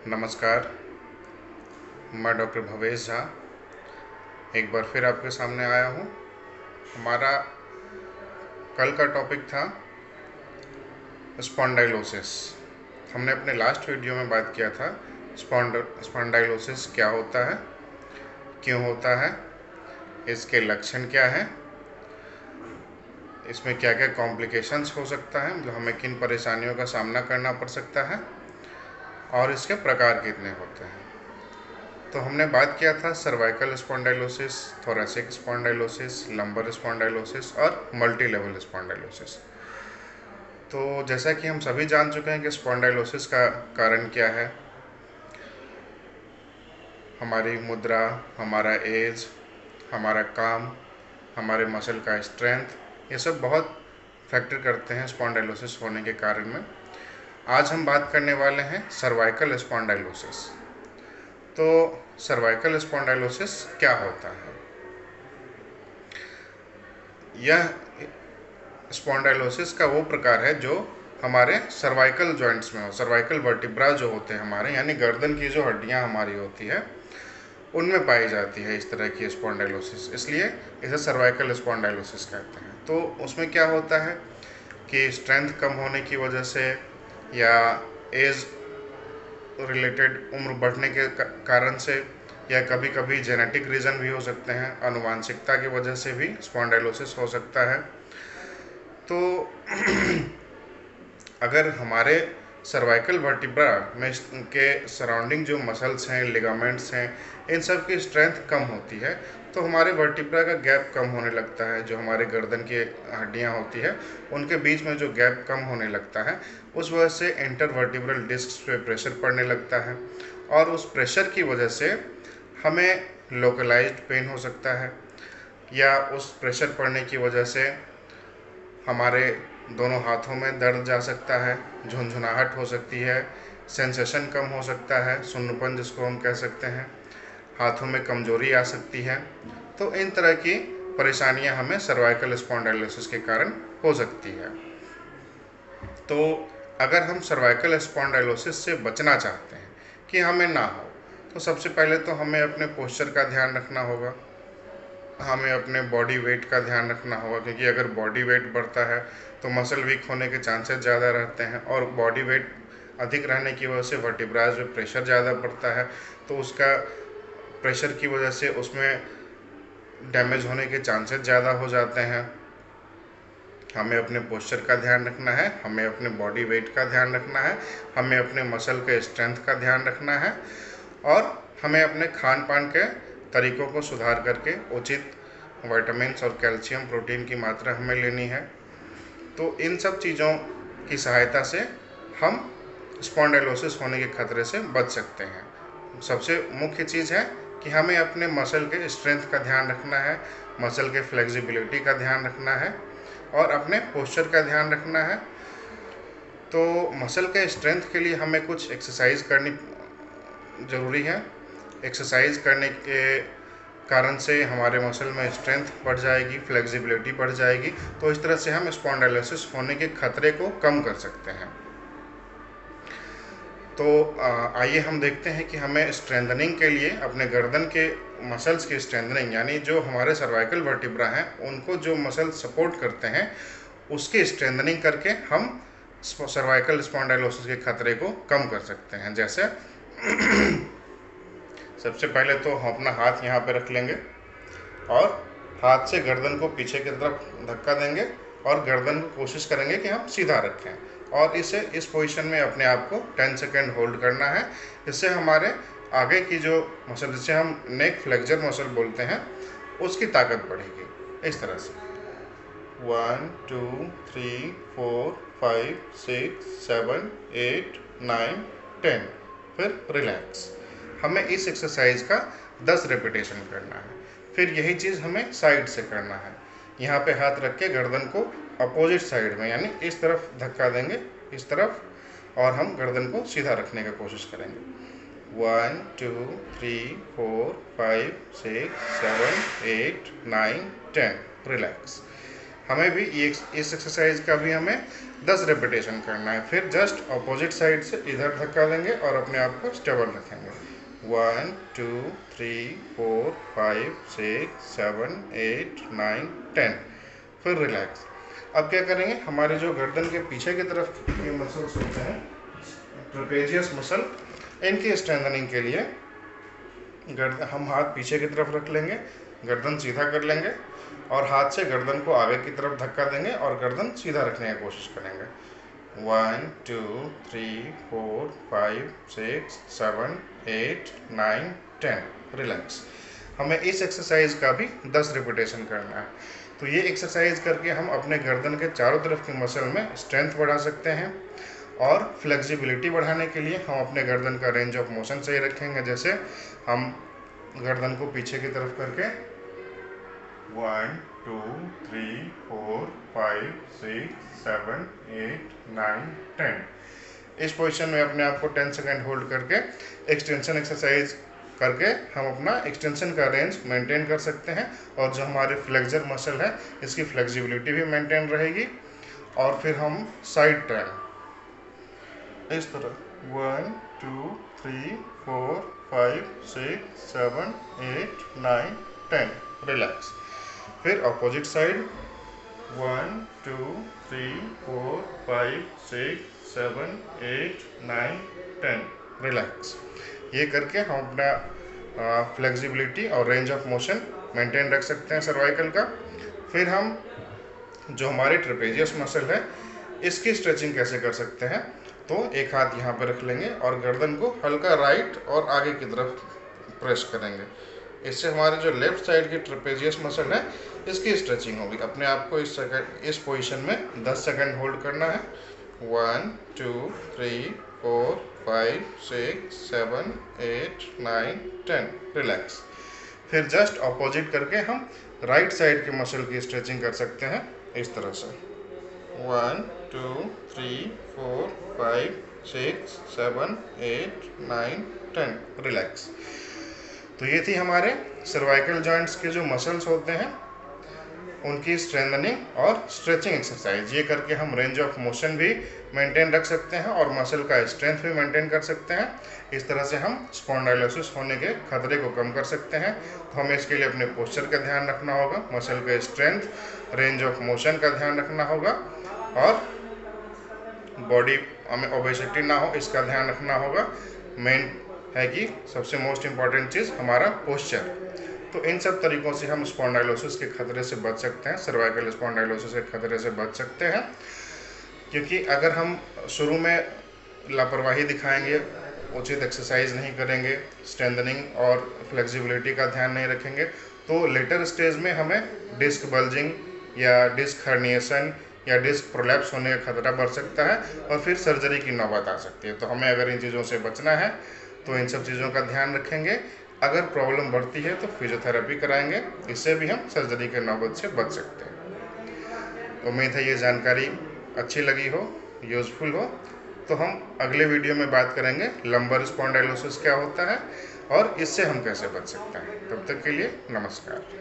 नमस्कार, मैं डॉक्टर भवेश झा एक बार फिर आपके सामने आया हूँ। हमारा कल का टॉपिक था स्पॉन्डाइलोसिस। हमने अपने लास्ट वीडियो में बात किया था स्पॉन्डाइलोसिस क्या होता है, क्यों होता है, इसके लक्षण क्या हैं, इसमें क्या क्या कॉम्प्लिकेशंस हो सकता है, मतलब हमें किन परेशानियों का सामना करना पड़ सकता है और इसके प्रकार कितने होते हैं। तो हमने बात किया था cervical spondylosis, thoracic spondylosis, lumbar spondylosis और मल्टी लेवल स्पॉन्डाइलोसिस। तो जैसा कि हम सभी जान चुके हैं कि स्पॉन्डाइलोसिस का कारण क्या है, हमारी मुद्रा, हमारा एज, हमारा काम, हमारे मसल का स्ट्रेंथ, ये सब बहुत फैक्टर करते हैं स्पॉन्डाइलोसिस होने के कारण में। आज हम बात करने वाले हैं सर्वाइकल स्पॉन्डाइलोसिस। तो सर्वाइकल स्पॉन्डाइलोसिस क्या होता है? यह स्पॉन्डाइलोसिस का वो प्रकार है जो हमारे सर्वाइकल जॉइंट्स में हो, सर्वाइकल वर्टिब्रा जो होते हैं हमारे, यानी गर्दन की जो हड्डियां हमारी होती है उनमें पाई जाती है इस तरह की स्पॉन्डाइलोसिस, इसलिए इसे सर्वाइकल स्पॉन्डाइलोसिस कहते हैं। तो उसमें क्या होता है कि स्ट्रेंथ कम होने की वजह से या एज रिलेटेड उम्र बढ़ने के कारण से या कभी कभी जेनेटिक रीज़न भी हो सकते हैं, आनुवांशिकता की वजह से भी स्पॉन्डाइलोसिस हो सकता है। तो अगर हमारे सर्वाइकल वर्टिब्रा में के सराउंडिंग जो मसल्स हैं, लिगामेंट्स हैं, इन सब की स्ट्रेंथ कम होती है तो हमारे वर्टिब्रा का गैप कम होने लगता है। जो हमारे गर्दन की हड्डियां होती है उनके बीच में जो गैप कम होने लगता है, उस वजह से इंटरवर्टिब्रल डिस्क्स पे प्रेशर पड़ने लगता है और उस प्रेशर की वजह से हमें लोकलाइज्ड पेन हो सकता है, या उस प्रेशर पड़ने की वजह से हमारे दोनों हाथों में दर्द जा सकता है, झुनझुनाहट हो सकती है, सेंसेशन कम हो सकता है, सुन्नपन जिसको हम कह सकते हैं, हाथों में कमजोरी आ सकती है। तो इन तरह की परेशानियां हमें सर्वाइकल स्पॉन्डाइलोसिस के कारण हो सकती है। तो अगर हम सर्वाइकल स्पॉन्डाइलोसिस से बचना चाहते हैं कि हमें ना हो, तो सबसे पहले तो हमें अपने पोस्चर का ध्यान रखना होगा, हमें अपने बॉडी वेट का ध्यान रखना होगा, क्योंकि अगर बॉडी वेट बढ़ता है तो मसल वीक होने के चांसेस ज़्यादा रहते हैं और बॉडी वेट अधिक रहने की वजह से वर्टिब्राज में प्रेशर ज़्यादा पड़ता है, तो उसका प्रेशर की वजह से उसमें डैमेज होने के चांसेस ज़्यादा हो जाते हैं। हमें अपने पोस्चर का ध्यान रखना है, हमें अपने बॉडी वेट का ध्यान रखना है, हमें अपने मसल के स्ट्रेंथ का ध्यान रखना है और हमें अपने खान पान के तरीक़ों को सुधार करके उचित विटामिन्स और कैल्शियम प्रोटीन की मात्रा हमें लेनी है। तो इन सब चीज़ों की सहायता से हम स्पॉन्डाइलोसिस होने के खतरे से बच सकते हैं। सबसे मुख्य चीज़ है कि हमें अपने मसल के स्ट्रेंथ का ध्यान रखना है, मसल के फ्लेक्सिबिलिटी का ध्यान रखना है और अपने पोस्चर का ध्यान रखना है। तो मसल के स्ट्रेंथ के लिए हमें कुछ एक्सरसाइज करनी ज़रूरी है। एक्सरसाइज करने के कारण से हमारे मसल में स्ट्रेंथ बढ़ जाएगी, फ्लेक्सिबिलिटी बढ़ जाएगी, तो इस तरह से हम स्पॉन्डाइलोसिस होने के खतरे को कम कर सकते हैं। तो आइए हम देखते हैं कि हमें स्ट्रेंथनिंग के लिए अपने गर्दन के मसल्स की स्ट्रेंथनिंग, यानी जो हमारे सर्वाइकल वर्टिब्रा हैं उनको जो मसल सपोर्ट करते हैं उसकी स्ट्रेंथनिंग करके हम सर्वाइकल स्पॉन्डाइलोसिस के खतरे को कम कर सकते हैं। जैसे सबसे पहले तो हम अपना हाथ यहाँ पे रख लेंगे और हाथ से गर्दन को पीछे की तरफ धक्का देंगे और गर्दन को कोशिश करेंगे कि हम सीधा रखें और इस पोजीशन में अपने आप को 10 सेकेंड होल्ड करना है। इससे हमारे आगे की जो मसल, जिसे हम नेक फ्लेक्सर मसल बोलते हैं, उसकी ताकत बढ़ेगी। इस तरह से 1 2 3 4 5 6 7 8 9 10, फिर रिलैक्स। हमें इस एक्सरसाइज का 10 रेपिटेशन करना है। फिर यही चीज़ हमें साइड से करना है। यहाँ पे हाथ रख के गर्दन को अपोजिट साइड में, यानी इस तरफ धक्का देंगे, इस तरफ, और हम गर्दन को सीधा रखने की कोशिश करेंगे। 1 2 3 4 5 6 7 8 9 10, रिलैक्स। हमें भी इस एक्सरसाइज का भी हमें 10 रेपिटेशन करना है। फिर जस्ट अपोजिट साइड से इधर धक्का देंगे और अपने आप को स्टेबल रखेंगे। 1 2 3 4 5 6 7 8 9 10। फिर रिलैक्स। अब क्या करेंगे, हमारे जो गर्दन के पीछे की तरफ ये मसल्स होते हैं, ट्रेपेजियस मसल, इनकी स्ट्रेंथनिंग के लिए गर्दन हम हाथ पीछे की तरफ रख लेंगे, गर्दन सीधा कर लेंगे और हाथ से गर्दन को आगे की तरफ धक्का देंगे और गर्दन सीधा रखने की कोशिश करेंगे। 1 2 3 4 5 6 7 8 9 10। रिलैक्स। हमें इस एक्सरसाइज का भी 10 रिपीटेशन करना है। तो ये एक्सरसाइज करके हम अपने गर्दन के चारों तरफ की मसल में स्ट्रेंथ बढ़ा सकते हैं और फ्लेक्सिबिलिटी बढ़ाने के लिए हम अपने गर्दन का रेंज ऑफ मोशन सही रखेंगे। जैसे हम गर्दन को पीछे की तरफ करके 1 2 3 4 5 6 7 8 9 10। इस पोजीशन में अपने आप को 10 सेकेंड होल्ड करके एक्सटेंशन एक्सरसाइज करके हम अपना एक्सटेंशन का रेंज मेंटेन कर सकते हैं और जो हमारे फ्लेक्सर मसल है इसकी फ्लेक्सिबिलिटी भी मेंटेन रहेगी। और फिर हम साइड टर्न इस तरह 1 2 3 4 5 6 7 8 9 10। रिलैक्स। फिर अपोजिट साइड 1 2 3 4 5 6 7 8 9 10। रिलैक्स। ये करके हम अपना फ्लेक्सिबिलिटी और रेंज ऑफ मोशन मेंटेन रख सकते हैं सर्वाइकल का। फिर हम जो हमारे ट्रेपेजियस मसल है इसकी स्ट्रेचिंग कैसे कर सकते हैं, तो एक हाथ यहाँ पर रख लेंगे और गर्दन को हल्का राइट और आगे की तरफ प्रेस करेंगे। इससे हमारे जो लेफ्ट साइड की ट्रेपेजियस मसल है इसकी स्ट्रेचिंग होगी। अपने आप को इस पोजीशन में 10 सेकंड होल्ड करना है। 1 2 3 4 5 6 7 8 9 10। रिलैक्स। फिर जस्ट अपोजिट करके हम राइट साइड के मसल की स्ट्रेचिंग कर सकते हैं इस तरह से। 1 2 3 4 5 6 7 8 9 10। रिलैक्स। तो ये थी हमारे सर्वाइकल जॉइंट्स के जो मसल्स होते हैं उनकी स्ट्रेंथनिंग और स्ट्रेचिंग एक्सरसाइज। ये करके हम रेंज ऑफ मोशन भी मेंटेन रख सकते हैं और मसल का स्ट्रेंथ भी मेंटेन कर सकते हैं। इस तरह से हम स्पॉन्डाइलोसिस होने के खतरे को कम कर सकते हैं। तो हमें इसके लिए अपने पोस्चर का ध्यान रखना होगा, मसल का स्ट्रेंथ, रेंज ऑफ मोशन का ध्यान रखना होगा और बॉडी हमें ओबेसिटी ना हो इसका ध्यान रखना होगा। मेन है कि सबसे मोस्ट इम्पॉर्टेंट चीज़ हमारा पोस्चर। तो इन सब तरीक़ों से हम स्पॉन्डाइलोसिस के खतरे से बच सकते हैं, सर्वाइकल स्पॉन्डाइलोसिस के खतरे से बच सकते हैं। क्योंकि अगर हम शुरू में लापरवाही दिखाएंगे, उचित एक्सरसाइज नहीं करेंगे, स्ट्रेंथनिंग और फ्लेक्सिबिलिटी का ध्यान नहीं रखेंगे, तो लेटर स्टेज में हमें डिस्क बल्जिंग या डिस्क हर्निएशन या डिस्क प्रोलैप्स होने का खतरा बढ़ सकता है और फिर सर्जरी की नौबत आ सकती है। तो हमें अगर इन चीज़ों से बचना है तो इन सब चीज़ों का ध्यान रखेंगे। अगर प्रॉब्लम बढ़ती है तो फिजियोथेरेपी कराएंगे, इससे भी हम सर्जरी के नौबत से बच सकते हैं। उम्मीद है ये जानकारी अच्छी लगी हो, यूज़फुल हो। तो हम अगले वीडियो में बात करेंगे लंबर स्पॉन्डाइलोसिस क्या होता है और इससे हम कैसे बच सकते हैं। तब तक के लिए नमस्कार।